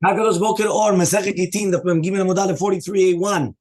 Hakadosh Boker Or Masechet Gittin Daf 43A1.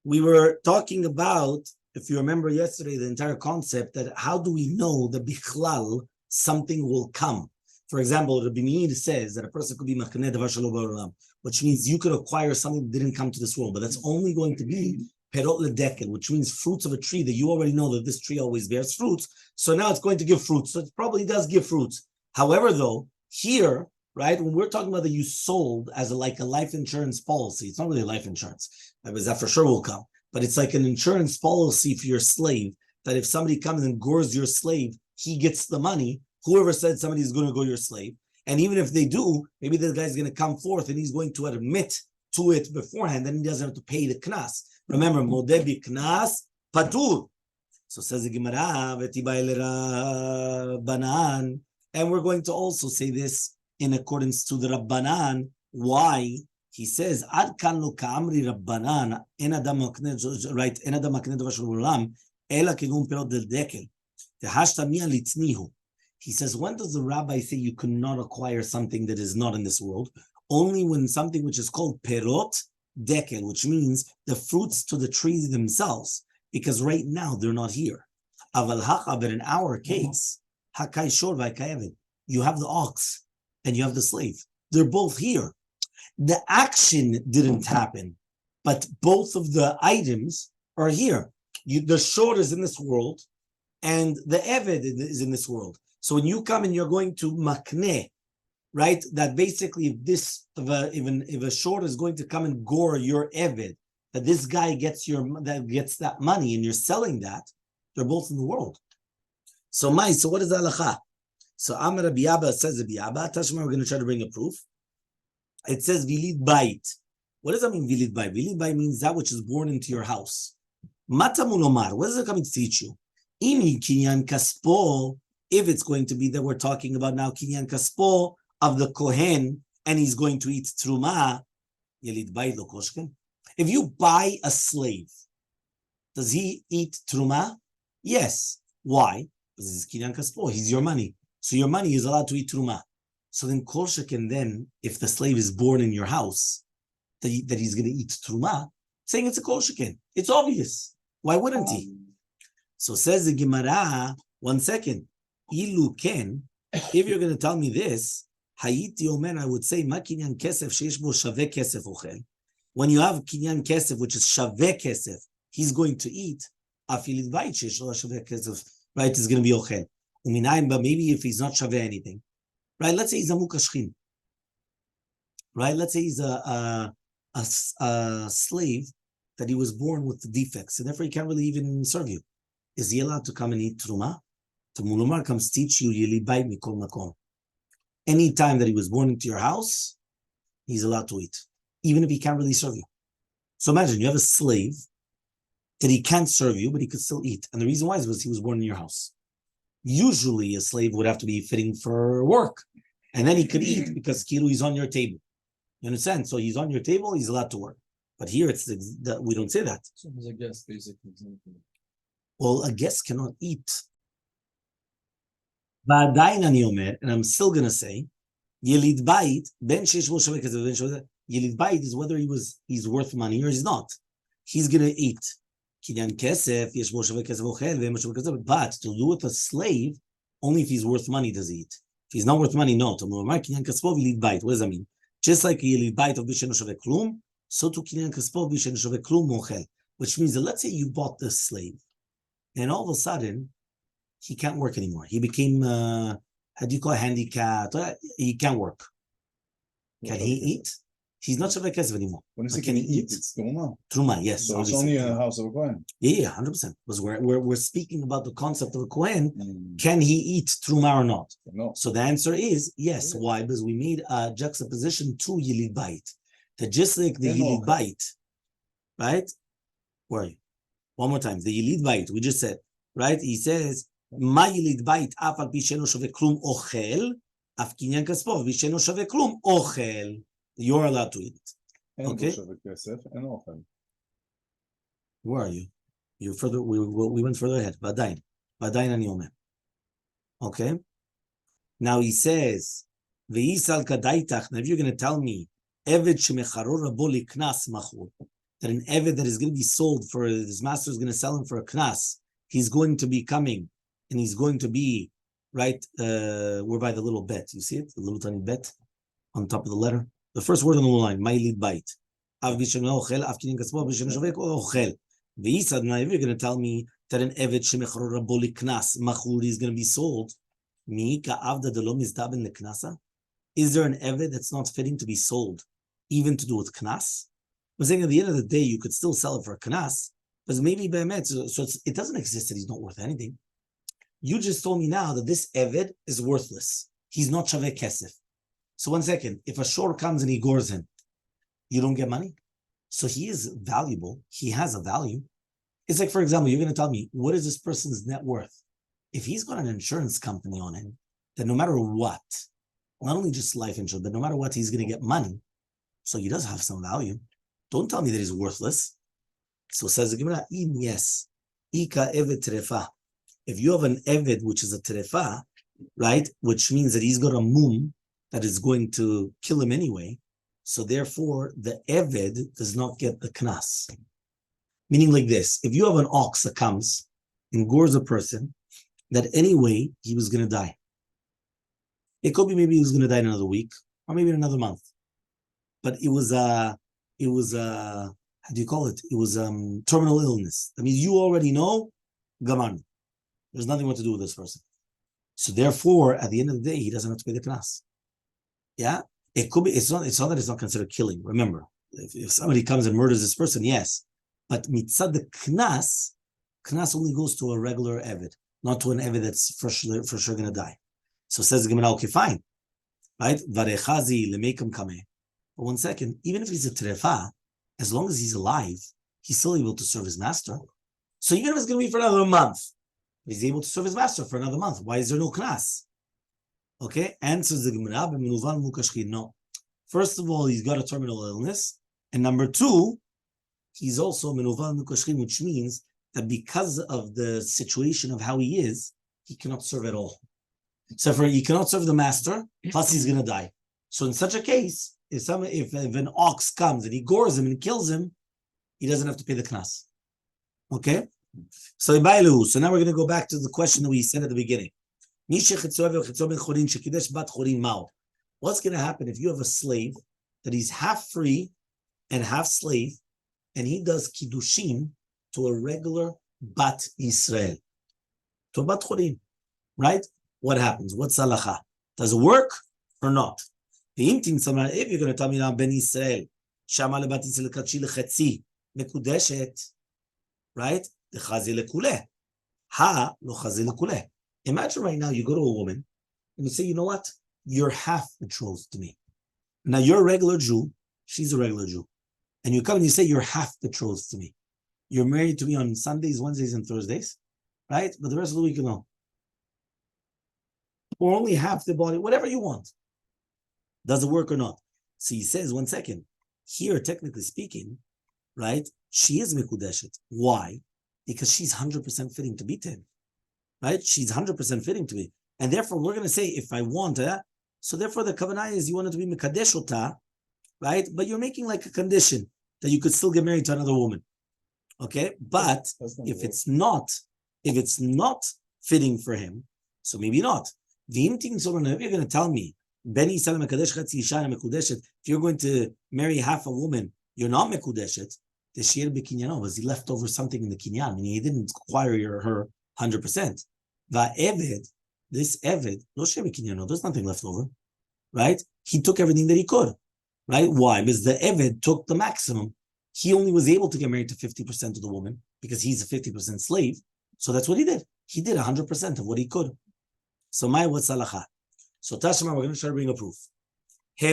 We were talking about, if you remember yesterday, the entire concept that how do we know that bichlal something will come? For example, Rabbi says that a person could be makneh davar shelo ba'olam, which means you could acquire something that didn't come to this world, but that's only going to be perot ledekel, which means fruits of a tree that you already know that this tree always bears fruits. So now it's going to give fruits. So it probably does give fruits. However, though, here, right, when we're talking about that you sold as like a life insurance policy, it's not really life insurance, because that for sure will come, but it's like an insurance policy for your slave, that if somebody comes and gores your slave, he gets the money. Whoever said somebody is going to go your slave, and even if they do, maybe the guy's going to come forth and he's going to admit to it beforehand, then he doesn't have to pay the knas. Remember, modeh bi knas patur. So says the Gemara, banan, and we're going to also say this in accordance to the Rabbanan. Why? He says, Ad kan lo ka'amri Rabbanan, en adam makneh, right, en adam makneh davar shel olam, ela kegum perot del dekel, tehashta miya litznihu. He says, when does the rabbi say you cannot acquire something that is not in this world? Only when something which is called perot dekel, which means the fruits to the trees themselves, because right now they're not here. Aval hacha, but in our case, hakai shor v'hakayevet, you have the ox and you have the slave. They're both here. The action didn't happen, but both of the items are here. The shor is in this world, and the eved is in this world. So when you come and you're going to makneh, right, that basically if a shor is going to come and gore your eved, that this guy gets that money and you're selling that, they're both in the world. So what is the halacha? So Amar Rabbi Abba says Rabbi Abba, Tashma, we're going to try to bring a proof. It says vilid bait. What does that mean, vilid bait? Vilid bait means that which is born into your house. Matamulomar, what is it coming to teach you? Imi kinyan kaspo, if it's going to be that we're talking about now kinyan kaspo of the kohen, and he's going to eat truma, yelid bait lo koshken. If you buy a slave, does he eat truma? Yes. Why? Because it's kinyan kaspo. He's your money. So your money is allowed to eat truma. So then kol sheken, then if the slave is born in your house, that he's going to eat truma, saying it's a kol sheken. It's obvious. Why wouldn't he? So says the Gemara, 1 second. Ilu ken, if you're going to tell me this, hayiti omer, I would say, ma kinyan kesef sheish bo shaveh kesef ochel. When you have kinyan kesef, which is shaveh kesef, he's going to eat. Afilit bait sheish lo shaveh kesef, right, is going to be ochel. Uminayim, but maybe if he's not shaveh anything, right? Let's say he's a mukashchin, right? Let's say he's a slave that he was born with the defects, and therefore he can't really even serve you. Is he allowed to come and eat truma? Tamulumar comes teach you yeli bait mikol makom. Any time that he was born into your house, he's allowed to eat, even if he can't really serve you. So imagine you have a slave that he can't serve you, but he could still eat, and the reason why is because he was born in your house. Usually a slave would have to be fitting for work, and then he could eat because kilu he's on your table. You understand? So he's on your table, he's allowed to work. But here we don't say that. So he's a guest, basically. Well, a guest cannot eat. And I'm still gonna say, Yelid bait, ben sheish bo shaveh kesef, ben shaveh. Yelid bait is whether he's worth money or he's not. He's gonna eat. Kinyan kesef, yesh bo shaveh kesef ochel, ve'em shaveh kesef. But to do with a slave, only if he's worth money does he eat. If he's not worth money, no. Kinyan kaspo v'yelid bait. What does that mean? Just like a yelid bait of b'shein shaveh klum, so to kinyan kaspo b'shein shaveh klum ochel. Which means that let's say you bought this slave, and all of a sudden he can't work anymore. He became how do you call it, handicapped? He can't work. Can he eat? He's not shaveh kesef anymore. When is he can eat? It's truma. Truma, yes. So it's only a house of a kohen. Yeah, 100%. Because we're speaking about the concept of a kohen. Can he eat truma or not? No. So the answer is yes. Why? Because we made a juxtaposition to yelid bait. That just like the yelid bait, right? Where are you? One more time. The yelid bait. We just said, right? He says, "Ma yelid bait af al pi she'eno shaveh klum ochel, af kinyan kaspo vi she'eno shaveh klum ochel." You're allowed to eat it. Okay. Where are you? You're further. We went further ahead. Vadayin ani omer. Okay. Now he says, "Ve'isal kadaitach." Now, if you're going to tell me Eved shemecharor rabo liknas machur. That an Eved that is going to be sold for, his master is going to sell him for a knas. He's going to be coming, and he's going to be, right, we're by the little bet. You see it? The little tiny bet on top of the letter. The first word on the line, my lead bite. Av bishenu ochel, av kinin katzbo, bishenu shovek ochel. V'yisad, now if you're going to tell me that an Eved shemecharor rabo liknas machur is going to be sold, mi ka'avda de lo mizdaben leknasa? Is there an Eved that's not fitting to be sold, even to do with knas? I'm saying at the end of the day, you could still sell it for a knas, but maybe be'emet, so it doesn't exist that he's not worth anything. You just told me now that this Eved is worthless. He's not shaveh kesef. So 1 second, if a shor comes and he gores him, you don't get money? So he is valuable. He has a value. It's like, for example, you're going to tell me, what is this person's net worth? If he's got an insurance company on him, then no matter what, not only just life insurance, but no matter what, he's going to get money. So he does have some value. Don't tell me that he's worthless. So says the Gemara, yes, ika eved terefa. If you have an eved, which is a terefa, right, which means that he's got a mum that is going to kill him anyway, so therefore the eved does not get the knas. Meaning like this, if you have an ox that comes and gores a person, that anyway he was going to die. It could be maybe he was going to die in another week, or maybe in another month. But it was how do you call it? It was terminal illness. That means you already know, gaman. There's nothing more to do with this person. So therefore, at the end of the day, he doesn't have to pay the knas. Yeah? It could be, it's not that it's not considered killing. Remember, if somebody comes and murders this person, yes. But mitzad the knas only goes to a regular eved, not to an eved that's for sure going to die. So says the Gemara, okay, fine. Right? Varechazi lemeikam kameh. But 1 second, even if he's a terefa, as long as he's alive, he's still able to serve his master. So even if it's going to be for another month, he's able to serve his master for another month. Why is there no knas? Okay, answers the Gemara, no. First of all, he's got a terminal illness. And number two, he's also menuval mukashkin, which means that because of the situation of how he is, he cannot serve at all. So he cannot serve the master, plus he's going to die. So in such a case, if an ox comes and he gores him and kills him, he doesn't have to pay the knas. Okay? So now we're going to go back to the question that we said at the beginning. What's going to happen if you have a slave that he's half free and half slave, and he does kiddushin to a regular bat Israel, to a bat chorin, right? What happens? What's halacha? Does it work or not? If you're going to tell me now, Ben Israel, Shama lebat Israel katshi lechetzi mekudeshet, right? Lechazi lekuleh, ha lo chazi lekuleh. Imagine right now you go to a woman and you say, you know what? You're half betrothed to me. Now you're a regular Jew, she's a regular Jew, and you come and you say you're half betrothed to me. You're married to me on Sundays, Wednesdays, and Thursdays, right? But the rest of the week, you know, or only half the body, whatever you want. Does it work or not? So he says, 1 second, here, technically speaking, right, she is Mekudeshet. Why? Because she's 100% fitting to be to him, right? She's 100% fitting to me. And therefore, we're going to say, if I want her, so therefore the kavanah is you want it to be Mekadesh Ota, right? But you're making like a condition that you could still get married to another woman. Okay? But if it's not fitting for him, so maybe not. If you're going to tell me, if you're going to marry half a woman, you're not mekudeshet, was he left over something in the kinyan? Meaning he didn't acquire her 100%. This eved, there's nothing left over, right? He took everything that he could, right? Why? Because the eved took the maximum. He only was able to get married to 50% of the woman because he's a 50% slave. So that's what he did. He did 100% of what he could. So what's halacha? So Tashma, we're going to try to bring a proof. If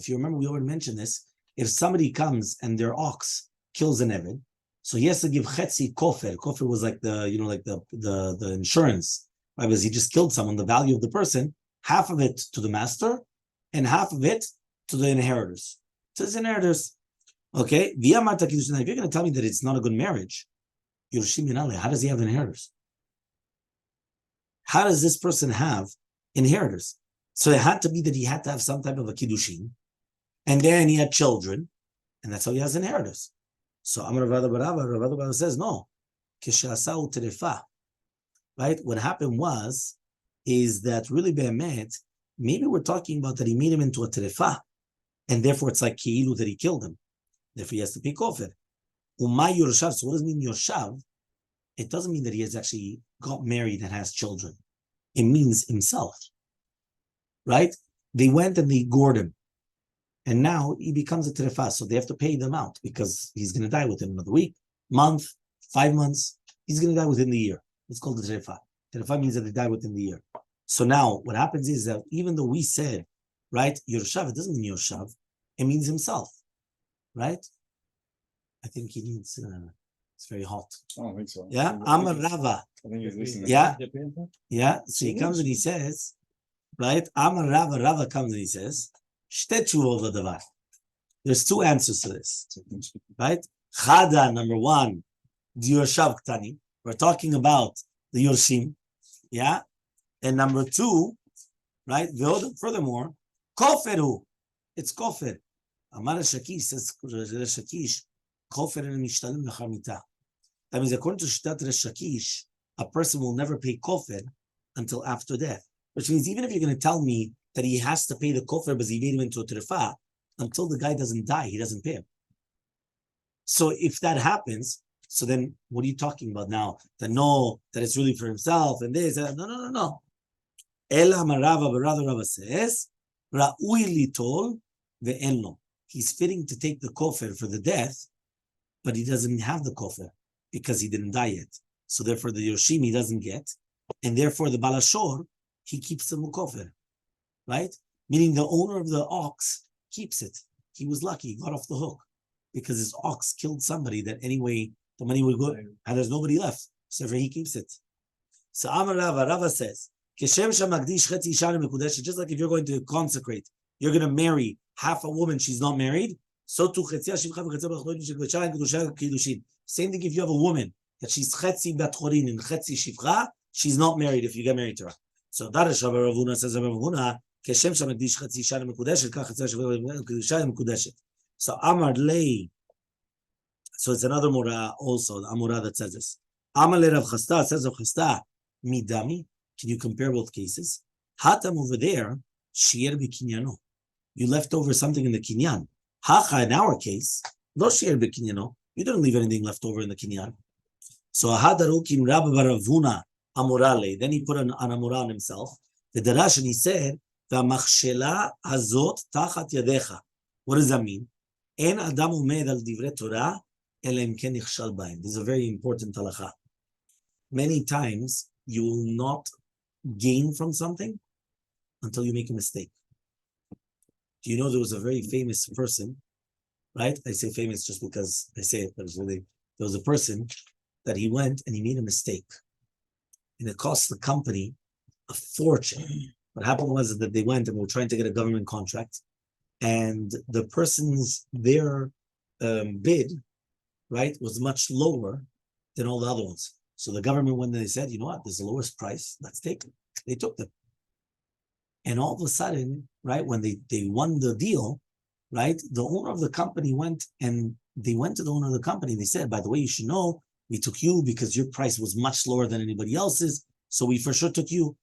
you remember, we already mentioned this. If somebody comes and their ox kills an eved, so he has to give chetzi kofer. Kofer was like the insurance, right? Because he just killed someone, the value of the person, half of it to the master and half of it to the inheritors. To his inheritors. Okay? If you're going to tell me that it's not a good marriage, how does he have inheritors? How does this person have inheritors. So it had to be that he had to have some type of a kiddushin, and then he had children, and that's how he has inheritors. So Amar Rav Barava says no. Kishasau terefa. Right? What happened is that really be'emet, maybe we're talking about that he made him into a terefa, and therefore it's like ki'ilu that he killed him. Therefore he has to pay kofir. Umay yorshav. So what does it mean yorshav? It doesn't mean that he has actually got married and has children. It means himself. Right? They went and they gored him. And now he becomes a terefa. So they have to pay them out because he's going to die within another week, month, 5 months. He's going to die within the year. It's called the terefa. Terefa means that they die within the year. So now what happens is that even though we said, right, yorshav, it doesn't mean yorshav. It means himself. Right? I think he needs, it's very hot. I don't think so. Yeah? Amar Rava. I think he's listening. Yeah. Yeah. So he comes and he says, right? Amar Rava. Rava comes and he says, there's two answers to this. Right? Chada, number one, the Yorshav Ktani. We're talking about the Yorshim. Yeah? And number two, right? Furthermore, Koferu. It's Kofer. Amar Shakish says, Shakish, Kofer and Mishtalim Nachamita. That means according to Shtat Shakish, a person will never pay Kofer until after death. Which means even if you're going to tell me that he has to pay the Kofer because he made him into a Terefa, until the guy doesn't die, he doesn't pay him. So if that happens, so then what are you talking about now? That no, that it's really for himself and this. No. Ela Marava, but rather Rava says, Ra'ui litol ve'enlo. He's fitting to take the kofer for the death, but he doesn't have the kofer because he didn't die yet. So therefore the Yoshim he doesn't get, and therefore the Balashor, he keeps the kofer, right? Meaning the owner of the ox keeps it. He was lucky, he got off the hook because his ox killed somebody that anyway the money would go, and there's nobody left. So therefore he keeps it. So Amar Rava says, just like if you're going to consecrate, you're going to marry half a woman, she's not married. So too, same thing if you have a woman that she's chetzi bat chorin and chetzi shivcha, she's not married if you get married to her. So that is Rabbi Ravuna says Rabbi Ravuna, keshem shamakdish chetzi shana mekudeshet, kach chetzi shivcha mekudeshet. So Amar lei. So it's another mura also, the Amura that says this. Amar le Rav Chasta says Rav Chasta midami. Can you compare both cases? Hatam over there, shier b'kinyano. You left over something in the kinyan. Hacha in our case, no shier b'kinyano. You didn't leave anything left over in the kinyan. So ahadarukim Rabbi Baravuna amorale. Then he put an amora on himself. The darash and he said, "V'machshela hazot tachat yadecha." What does that mean? En adam umed al divrei Torah elem ken nichshal b'hem. This is a very important halacha. Many times you will not gain from something until you make a mistake. Do you know there was a very famous person, right? I say famous just because I say it, but it's really, there was a person that he went and he made a mistake. And it cost the company a fortune. What happened was that they went and were trying to get a government contract. And the person's, their bid, right, was much lower than all the other ones. So the government, when they said, you know what, this is the lowest price, let's take it. They took them. And all of a sudden, right, when they won the deal, right, the owner of the company went to the owner of the company. They said, by the way, you should know, we took you because your price was much lower than anybody else's. So we for sure took you.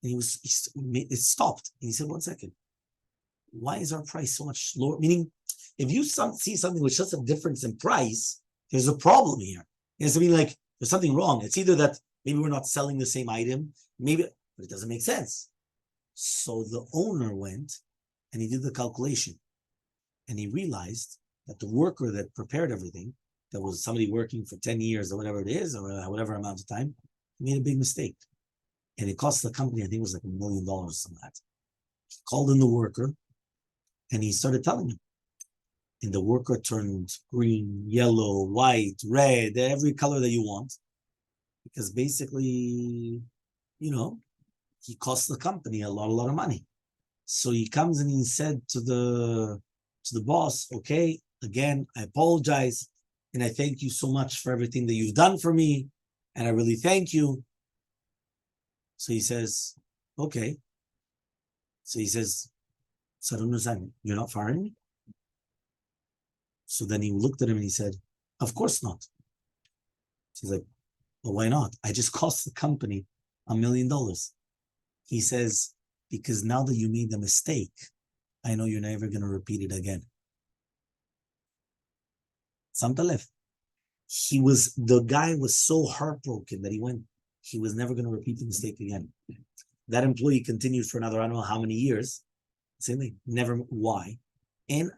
And it stopped. And he said, 1 second. Why is our price so much lower? Meaning, if you see something with just a difference in price, there's a problem here. It has to be like, there's something wrong. It's either that maybe we're not selling the same item, maybe, but it doesn't make sense. So the owner went and he did the calculation and he realized that the worker that prepared everything, that was somebody working for 10 years or whatever it is, or whatever amount of time, he made a big mistake. And it cost the company, I think it was like $1 million or something like that. He called in the worker and he started telling him. And the worker turned green, yellow, white, red, every color that you want. Because basically, you know, he cost the company a lot of money. So he comes and he said to the boss, okay, again, I apologize. And I thank you so much for everything that you've done for me. And I really thank you. So he says, okay, So he says, so I don't understand. You're not firing me? So then he looked at him and he said, of course not. He's like, well, why not? I just cost the company $1 million. He says, because now that you made the mistake, I know you're never going to repeat it again. Samtalef. The guy was so heartbroken that he was never going to repeat the mistake again. That employee continued for another, I don't know how many years. Same thing. Never. Why? When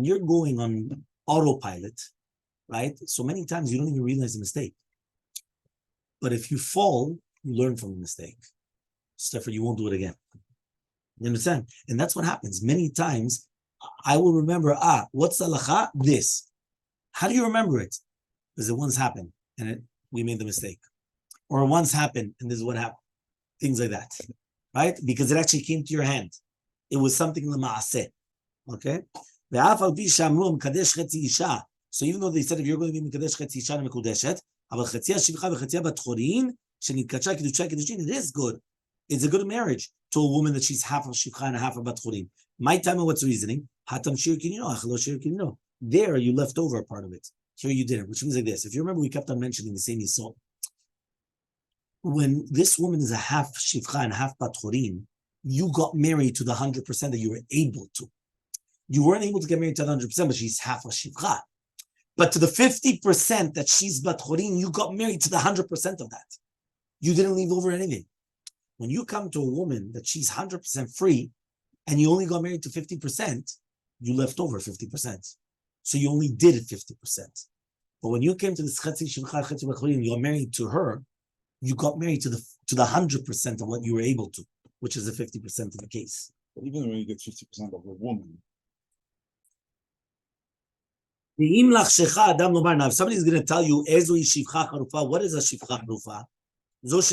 you're going on autopilot, right? So many times you don't even realize the mistake. But if you fall, you learn from the mistake. So therefore, you won't do it again. You understand? And that's what happens. Many times, I will remember, what's the halacha? This. How do you remember it? Because it once happened, and we made the mistake. Or it once happened, and this is what happened. Things like that. Right? Because it actually came to your hand. It was something l'ma'aseh. Okay? So even though they said if you're going to be mekadesh chetzi isha mekudeshet, it is good. It's a good marriage to a woman that she's half of shivcha and half of bat chorin. My time, what's the reasoning? There you left over a part of it. Here you didn't, which means like this. If you remember, we kept on mentioning the same yisod. When this woman is a half shivcha and half bat chorin, you got married to the 100% that you were able to. You weren't able to get married to the 100%, but she's half a shivcha. But to the 50% that she's bat chorin, you got married to the 100% of that. You didn't leave over anything. When you come to a woman that she's 100% free, and you only got married to 50%, you left over 50%. So you only did it 50%. But when you came to this chetzi shivcha, chetzi bat chorin, you got married to her, you got married to the 100% of what you were able to, which is the 50% of the case. But even when you get 50% of a woman. Now, if somebody's going to tell you, what is a shivcha charufa? This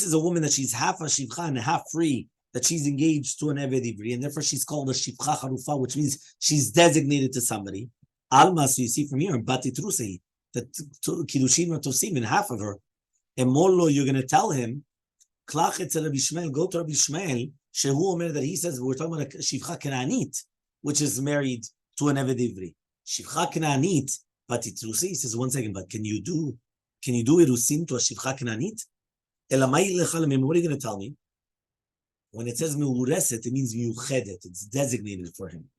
is a woman that she's half a shivcha and half free, that she's engaged to an eved ivri, and therefore she's called a shivcha charufa, which means she's designated to somebody. Alma, so you see from here, batitrusei, that kiddushin or tosim in half of her. And Mollo, you're going to tell him, go to Rabbi Shmuel, shehu omer, that he says, we're talking about a shivcha kenanit, which is married to an eved ivri. Shivcha kenanit, batitrusei, he says, 1 second, but can you do irusim to a shivcha kenanit? Elamai lechalem, what are you going to tell me? When it says meureset, it means miyuchedet, it's designated for him.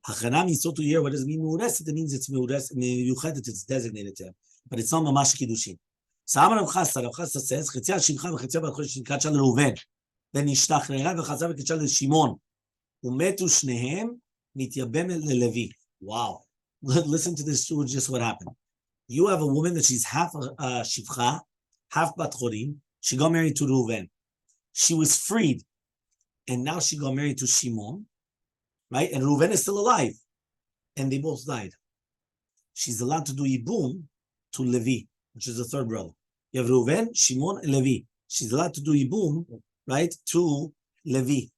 Hachanami, so to hear what does it mean meureset, it means it's miyuchedet, it's designated to him, but it's not mamash kiddushin. So Amar Rav Chasta says, Chetzia Shimcha v'Chetzia Bat Chodesh nitkacha leReuven, ונשתחררה וחזרה וקדשה לשמעון, ומתו שניהם מתייבם ללוי. Wow. Listen to this, just what happened. You have a woman that she's half shivcha, half bat chorin. She got married to Reuven. She was freed, and now she got married to Shimon, right? And Reuven is still alive, and they both died. She's allowed to do yibum to Levi, which is the third brother. You have Reuven, Shimon, and Levi. She's allowed to do yibum, right, to Levi.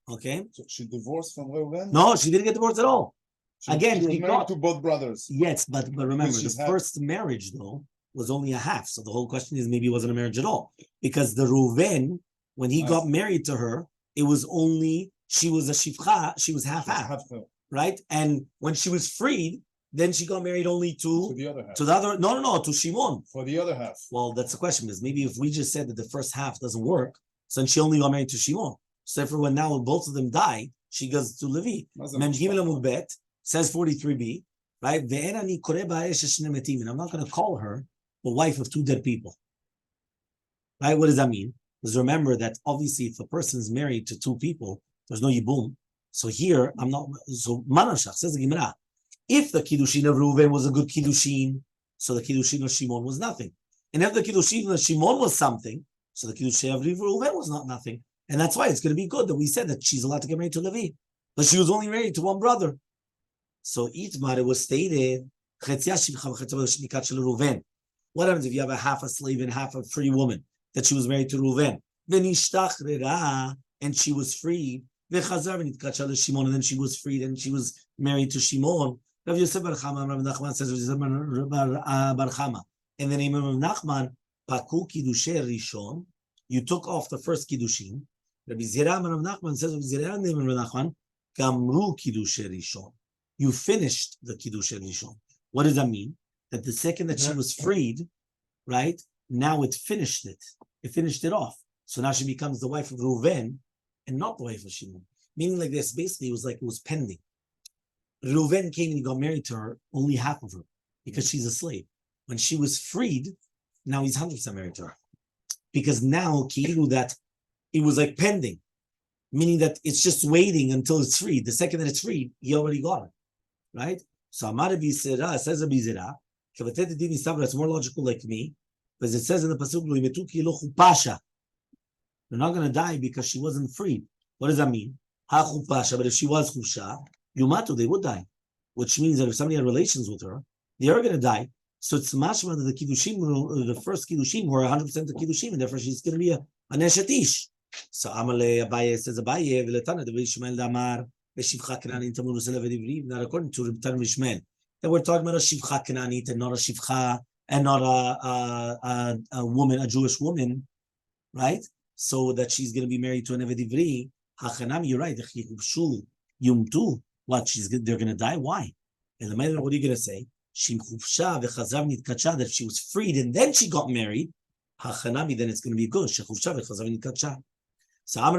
Okay? So she divorced from Reuven? No, she didn't get divorced at all. She was married to both brothers. Yes, but remember, the first marriage, though, was only a half. So the whole question is maybe it wasn't a marriage at all. Because the Reuven, when he got married to her, it was only, she was a shivcha, she was half-half, right? And when she was freed, then she got married only to the other half. To Shimon. For the other half. Well, that's the question, because maybe if we just said that the first half doesn't work, so then she only got married to Shimon. So therefore, when now both of them die, she goes to Levi. Mem Gimel Amud Bet says 43b, right? And I'm not going to call her the wife of two dead people. Right? What does that mean? Because remember that obviously if a person is married to two people, there's no yibum. So here, I'm not, so Manashach says the Gemara, if the Kiddushin of Reuven was a good Kiddushin, so the Kiddushin of Shimon was nothing. And if the Kiddushin of Shimon was something, so the Kiddushin of Reuven was not nothing. And that's why it's going to be good that we said that she's allowed to get married to Levi. But she was only married to one brother. So Itmar, it was stated, what happens if you have a half a slave and half a free woman, that she was married to Reuven? And she was freed. And then she was freed and she was married to Shimon. Rav Yosef Bar Chama, Rav Nachman says, Bar Chama, In the name of Nachman, Paku Kiddushay Rishon, you took off the first Kiddushin. Rabbi Zera of Nachman says, Rabbi Zera in the name of Nachman, Gamru Kiddushay Rishon. You finished the Kiddushay Rishon. What does that mean? That the second that she was freed, right, now it finished it. It finished it off. So now she becomes the wife of Reuven and not the wife of Shimon. Meaning like this, basically it was pending. Reuven came and he got married to her, only half of her, because she's a slave. When she was freed, now he's 100% married to her. Because now, Ki'ilu, that it was like pending, meaning that it's just waiting until it's freed. The second that it's freed, he already got it, right? So Amar Rabbi Zera, says Rabbi Zera, it's more logical like me, because it says in the Pasuk, they're not going to die because she wasn't freed. What does that mean? But if she was chusha, yumatu, they would die. Which means that if somebody had relations with her, they are going to die. So it's mashma that the kiddushim, the first kiddushim, were 100% the kiddushim, and therefore she's going to be a neshetish. So Elmaleh Abaye says Abaye v'letana the Ishmael damar v'shivcha kananit tamun usela v'divri. Not according to Rabbi Tan Ishmael, that we're talking about a shivcha kananit and not a shivcha and not a woman, a Jewish woman, right? So that she's going to be married to an Evedivri. Hachanami, you're right. Yumtu. What? They're going to die? Why? And what are you going to say? That she was freed and then she got married. Hachanami, then it's going to be good. So Amar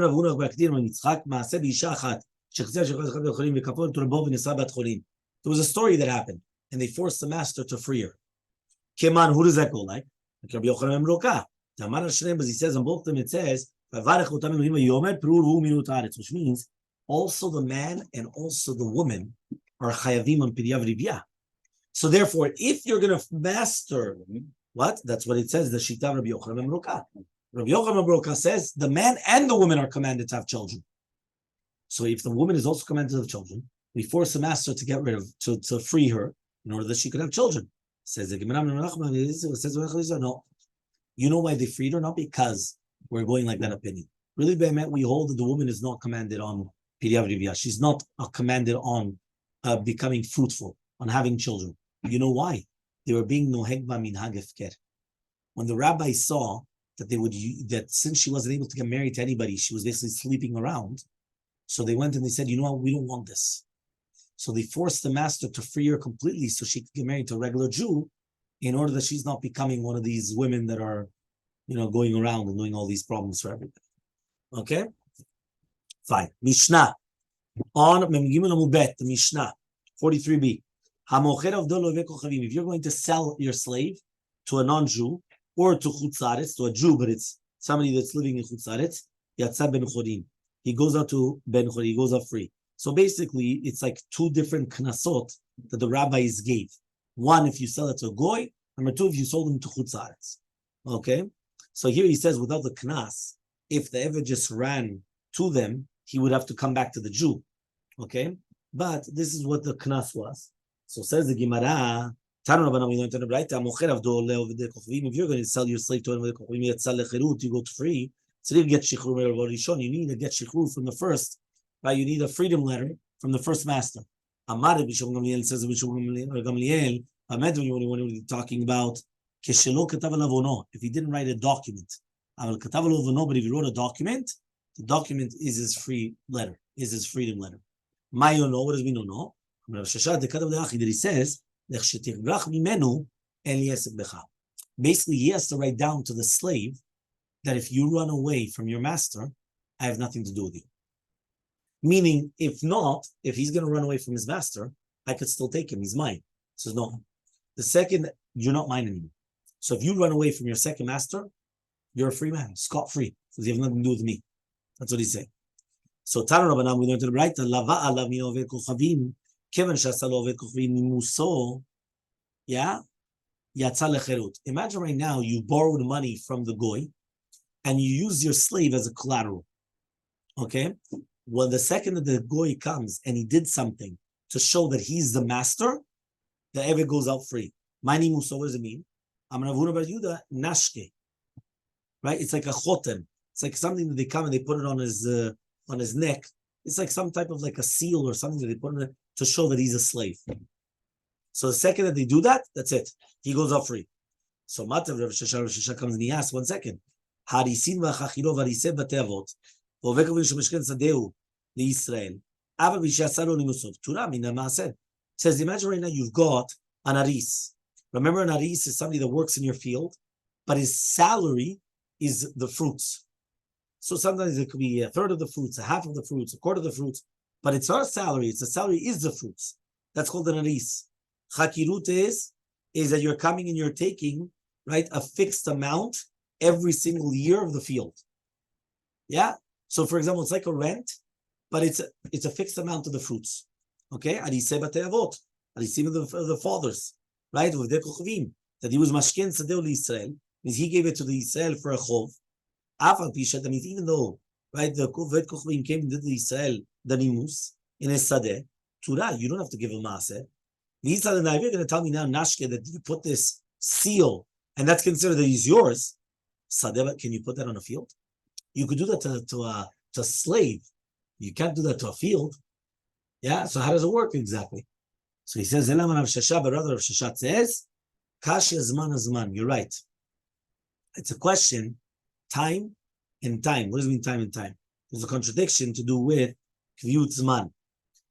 Ravuna Bakdir when Yitzchak Maaseh B'isha Achat. There was a story that happened, and they forced the master to free her. Keman, who does that go like? Rabbi Yochanan Roka. He says on both of them, it says, which means also the man and also the woman are chayavim on pidyav ribya. So therefore, if you're going to master, what? That's what it says, the Shita Rabbi Yochanan Broka. Rabbi Yochanan Broka says the man and the woman are commanded to have children. So if the woman is also commanded to have children, we force the master to get rid of, to free her in order that she could have children. Says the Gemara, no. You know why they freed her? Not because we're going like that opinion. Really, we hold that the woman is not commanded on pidyav rivya. She's not commanded on becoming fruitful, on having children. You know why? They were being noheg b'minhag hefker. When the rabbi saw that that since she wasn't able to get married to anybody, she was basically sleeping around. So they went and they said, you know what? We don't want this. So they forced the master to free her completely so she could get married to a regular Jew, in order that she's not becoming one of these women that are, going around and doing all these problems for everybody. Okay? Fine. Mishnah. On Memgimel Amubet, the Mishnah, 43b. If you're going to sell your slave to a non-Jew or to Chutzaretz, to a Jew, but it's somebody that's living in Chutzaretz, Yatsa ben Chorim. He goes out to Ben Chorim, he goes out free. So basically, it's like two different knasot that the rabbis gave. One, if you sell it to a goy. Number two, if you sold them to chutzaretz. Okay? So here he says, without the knas, if the eved just ran to them, he would have to come back to the Jew. Okay? But this is what the knas was. So says the Gemara, if you're going to sell your slave to another you go to free. So you get shichrur. You need to get shichrur from the first. Right? You need a freedom letter from the first master. Amar Bishop Gamliel says Gamliel. When we're talking about if he didn't write a document, but if he wrote a document, the document is his free letter, is his freedom letter. What does we know? That he says, basically, he has to write down to the slave that if you run away from your master, I have nothing to do with you. Meaning, if not, if he's going to run away from his master, I could still take him. He's mine. So no. The second, you're not mine anymore. So if you run away from your second master, you're a free man, scot-free, because you have nothing to do with me. That's what he's saying. So Tana Rabbanan, we learned to the right, Lava alav mi'oved kochavim, kevan shasa lo oved kochavim mimuso, yatsa lecherut. Imagine right now you borrowed money from the goy, and you use your slave as a collateral. Okay? Well, the second that the goy comes and he did something to show that he's the master, the eved goes out free. Mani muso, what does it mean? Amravuna bar Yuda nashke. Right? It's like a chotem. It's like something that they come and they put it on his neck. It's like some type of like a seal or something that they put on it to show that he's a slave. So the second that they do that, that's it. He goes out free. So Matav Rav Shesha comes and he asks, 1 second. Harisin v'achachilo v'ariseh b'tei avot v'ovekavim shemeshken sadeu liYisrael. Aval v'shasaro limusov. Torah mina maaseh. Says, imagine right now you've got an aris. Remember, an aris is somebody that works in your field, but his salary is the fruits. So sometimes it could be a third of the fruits, a half of the fruits, a quarter of the fruits, but it's not a salary. It's a salary is the fruits. That's called an aris. Chakirut is that you're coming and you're taking, right, a fixed amount every single year of the field. Yeah. So for example, it's like a rent, but it's a fixed amount of the fruits. Okay. Ariseh b'tei avot. Ariseh of the fathers, right? With that he was mashken sadeu liYisrael, means he gave it to the Israel for a chov. Afal pishat, that means even though, right, the Vet Kochvim came to the Israel, the nimus, in a sadeh, Torah, you don't have to give a maaseh. You're going to tell me now, Nashke, that you put this seal, and that's considered that he's yours. Sadeh, can you put that on a field? You could do that to a slave. You can't do that to a field. Yeah, so how does it work exactly? So he says, but rather Rav Shesha says, Kashya zman azman. You're right. It's a question, time and time. What does it mean, time and time? There's a contradiction to do with kviyut zman.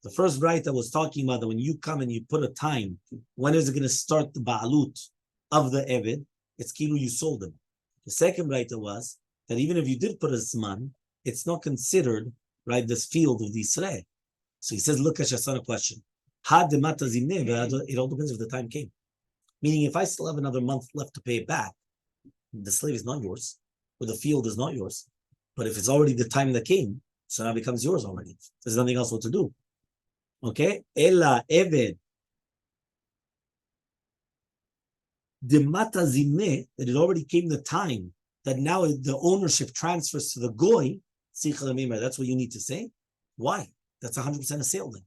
The first Braita was talking about that when you come and you put a time, when is it going to start the ba'alut of the Eved? It's kilu, you sold them. The second Braita was that even if you did put a zman, it's not considered, right, this field of the Israel. So he says, look, Ashas on a question. It all depends if the time came. Meaning, if I still have another month left to pay it back, the slave is not yours, or the field is not yours. But if it's already the time that came, so now it becomes yours already. There's nothing else what to do. Okay? Ella Eved. The mata zimne, that it already came the time that now the ownership transfers to the goy. That's what you need to say. Why? That's 100% a sale then.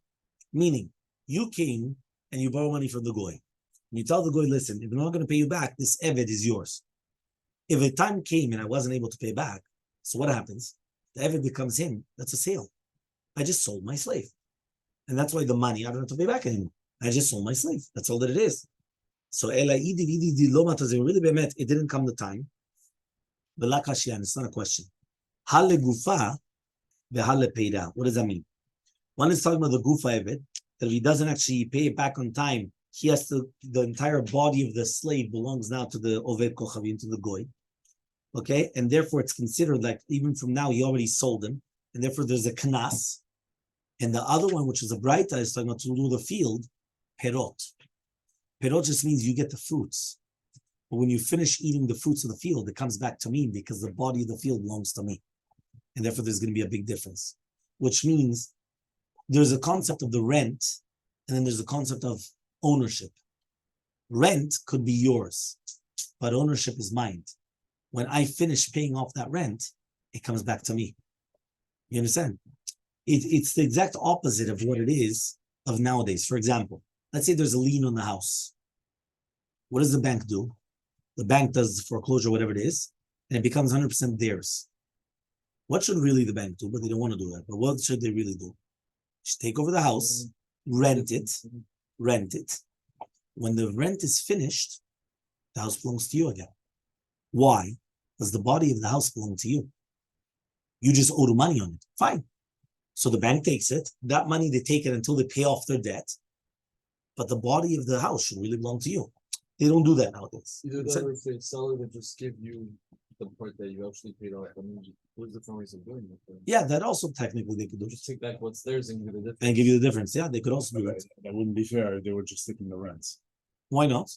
Meaning, you came and you borrow money from the goy. And you tell the goy, listen, if I'm not going to pay you back, this Eved is yours. If a time came and I wasn't able to pay back, so what happens? The Eved becomes him. That's a sale. I just sold my slave. And that's why the money, I don't have to pay back anymore. I just sold my slave. That's all that it is. So, really bemet, it didn't come the time. It's not a question. Hale gufa, hale peida. What does that mean? One is talking about the gufa Eved, that if he doesn't actually pay it back on time, he has to, the entire body of the slave belongs now to the Oved Kochavim, to the Goy. Okay? And therefore it's considered like, even from now, he already sold him. And therefore there's a knas. And the other one, which is a Braita, is talking about to do the field, perot. Perot just means you get the fruits. But when you finish eating the fruits of the field, it comes back to me because the body of the field belongs to me. And therefore there's going to be a big difference. Which means there's a concept of the rent, and then there's a concept of ownership. Rent could be yours, but ownership is mine. When I finish paying off that rent, it comes back to me. You understand? It's the exact opposite of what it is of nowadays. For example, let's say there's a lien on the house. What does the bank do? The bank does foreclosure, whatever it is, and it becomes 100% theirs. What should really the bank do? But they don't want to do that. But what should they really do? Just take over the house, rent it. When the rent is finished, the house belongs to you again. Why? Because the body of the house belongs to you. You just owe the money on it. Fine. So the bank takes it. That money, they take it until they pay off their debt. But the body of the house should really belong to you. They don't do that nowadays. Either that or if they sell it and just give you the part that you actually paid off. I mean, what's the different ways of doing it? Yeah, that also technically they could do. Just take back what's theirs and give you the difference. And give you the difference. Yeah, they could also do that. That wouldn't be fair. They were just taking the rents. Why not?